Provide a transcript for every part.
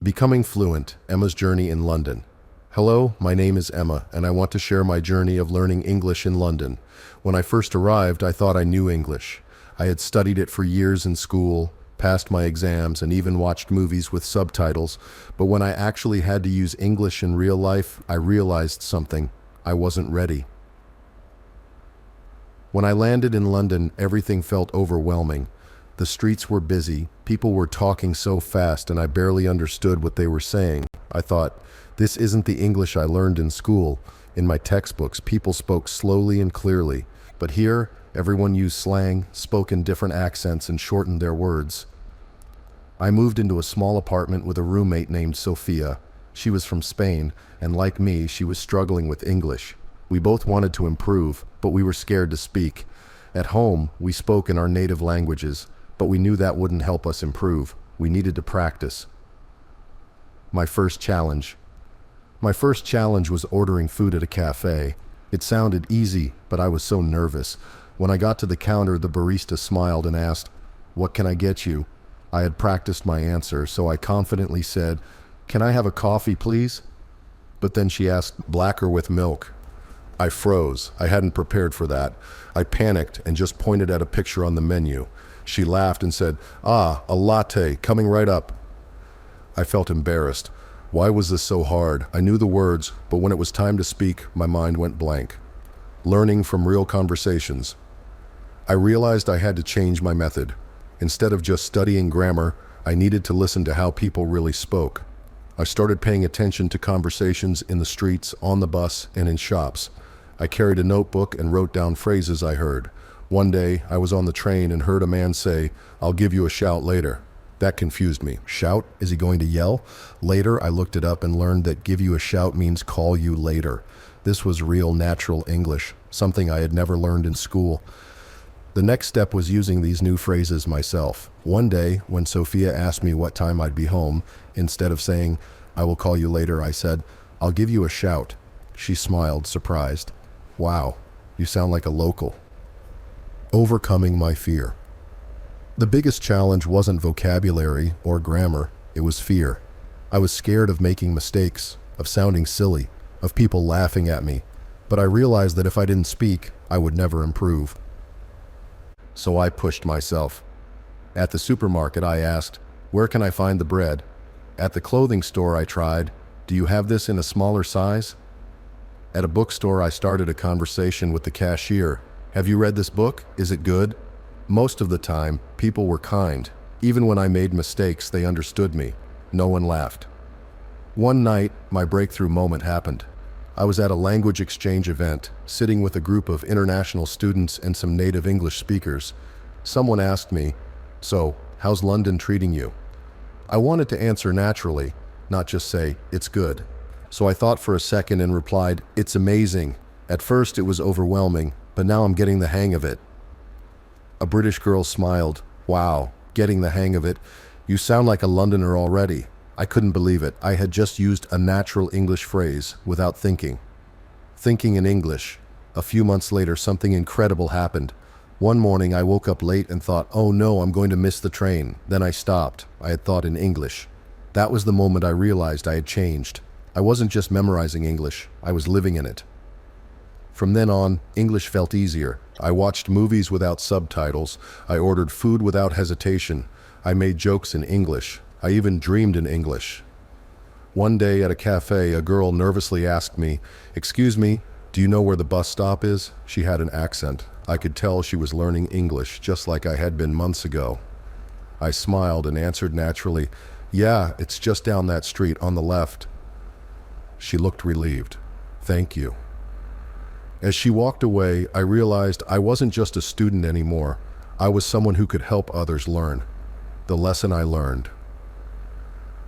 Becoming Fluent, Emma's Journey in London. Hello, my name is Emma, and I want to share my journey of learning English in London. When I first arrived, I thought I knew English. I had studied it for years in school, passed my exams, and even watched movies with subtitles. But when I actually had to use English in real life, I realized something. I wasn't ready. When I landed in London, everything felt overwhelming. The streets were busy, people were talking so fast, and I barely understood what they were saying. I thought, this isn't the English I learned in school. In my textbooks, people spoke slowly and clearly. But here, everyone used slang, spoke in different accents, and shortened their words. I moved into a small apartment with a roommate named Sophia. She was from Spain, and like me, she was struggling with English. We both wanted to improve, but we were scared to speak. At home, we spoke in our native languages, but we knew that wouldn't help us improve. We needed to practice. My first challenge. My first challenge was ordering food at a cafe. It sounded easy, but I was so nervous. When I got to the counter, the barista smiled and asked, "What can I get you?" I had practiced my answer, so I confidently said, "Can I have a coffee, please?" But then she asked, "Black or with milk?" I froze. I hadn't prepared for that. I panicked and just pointed at a picture on the menu. She laughed and said, "Ah, a latte, coming right up." I felt embarrassed. Why was this so hard? I knew the words, but when it was time to speak, my mind went blank. Learning from real conversations. I realized I had to change my method. Instead of just studying grammar, I needed to listen to how people really spoke. I started paying attention to conversations in the streets, on the bus, and in shops. I carried a notebook and wrote down phrases I heard. One day, I was on the train and heard a man say, "I'll give you a shout later." That confused me. Shout? Is he going to yell? Later, I looked it up and learned that give you a shout means call you later. This was real natural English, something I had never learned in school. The next step was using these new phrases myself. One day, when Sophia asked me what time I'd be home, instead of saying, "I will call you later," I said, "I'll give you a shout." She smiled, surprised. "Wow, you sound like a local." Overcoming my fear. The biggest challenge wasn't vocabulary or grammar, it was fear. I was scared of making mistakes, of sounding silly, of people laughing at me. But I realized that if I didn't speak, I would never improve. So I pushed myself. At the supermarket, I asked, "Where can I find the bread?" At the clothing store, I tried, "Do you have this in a smaller size?" At a bookstore, I started a conversation with the cashier. "Have you read this book? Is it good?" Most of the time, people were kind. Even when I made mistakes, they understood me. No one laughed. One night, my breakthrough moment happened. I was at a language exchange event, sitting with a group of international students and some native English speakers. Someone asked me, "So, how's London treating you?" I wanted to answer naturally, not just say, "It's good." So I thought for a second and replied, "It's amazing." At first it was overwhelming, but now I'm getting the hang of it. A British girl smiled. "Wow, getting the hang of it. You sound like a Londoner already." I couldn't believe it. I had just used a natural English phrase without thinking. Thinking in English. A few months later, something incredible happened. One morning I woke up late and thought, "Oh no, I'm going to miss the train." Then I stopped. I had thought in English. That was the moment I realized I had changed. I wasn't just memorizing English, I was living in it. From then on, English felt easier. I watched movies without subtitles. I ordered food without hesitation. I made jokes in English. I even dreamed in English. One day at a cafe, a girl nervously asked me, "Excuse me, do you know where the bus stop is?" She had an accent. I could tell she was learning English, just like I had been months ago. I smiled and answered naturally, "Yeah, it's just down that street on the left." She looked relieved. "Thank you." As she walked away, I realized I wasn't just a student anymore. I was someone who could help others learn. The lesson I learned.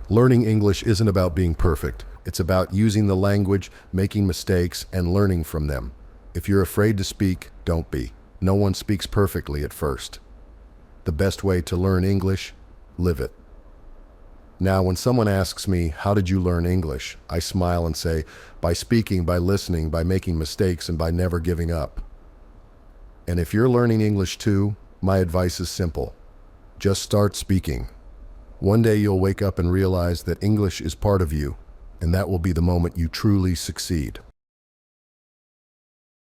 Learning English isn't about being perfect. It's about using the language, making mistakes, and learning from them. If you're afraid to speak, don't be. No one speaks perfectly at first. The best way to learn English, live it. Now, when someone asks me, "How did you learn English?" I smile and say, "By speaking, by listening, by making mistakes, and by never giving up." And if you're learning English too, my advice is simple. Just start speaking. One day you'll wake up and realize that English is part of you, and that will be the moment you truly succeed.